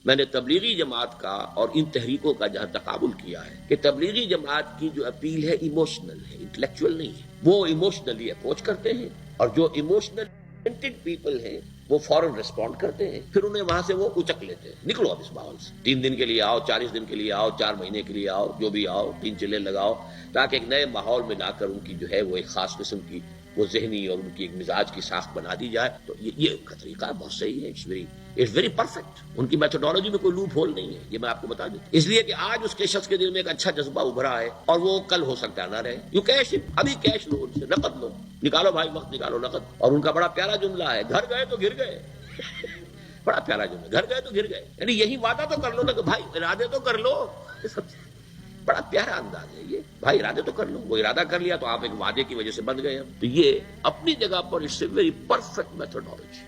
मैंने तबलीगी जमात का और इन तहरीकों का जहां तकाबुल किया है कि तबलीगी जमात की जो अपील है इमोशनल है, इंटेलेक्चुअल नहीं है। वो इमोशनली अप्रोच करते हैं और जो इमोशनल पीपल हैं वो फौरन रिस्पॉन्ड करते हैं, फिर उन्हें वहां से वो उचक लेते हैं, निकलो अब इस माहौल से, 3 दिन के लिए आओ, 40 दिन के लिए आओ, 4 महीने के लिए आओ, जो भी आओ, 3 चिल्ले लगाओ, ताकि एक नए माहौल में लाकर उनकी जो है वो एक खास किस्म की वो जहनी और उनकी एक मिजाज की साख बना दी जाए। तो ये उनका तरीका बहुत सही है, इट्स वेरी परफेक्ट। उनकी मेथोडोलॉजी में कोई लूप होल नहीं है, ये मैं आपको बता दूं, इसलिए कि आज उसके शख्स के दिल में एक अच्छा जज्बा उभरा है और वो कल हो सकता है ना रहे। यू कैश, अभी कैश लो उनसे, नकद लो, निकालो भाई, वक्त निकालो नकद। और उनका बड़ा प्यारा जुमला है, घर गए तो गिर गए बड़ा प्यारा जुमला, घर गए तो गिर गए, यानी यही वादा तो कर लो ना कि भाई इरादे तो कर लो। बड़ा प्यारा अंदाज है ये, भाई इरादे तो कर लो। वो इरादा कर लिया तो आप एक वादे की वजह से बंध गए। तो ये अपनी जगह पर it's a very perfect methodology.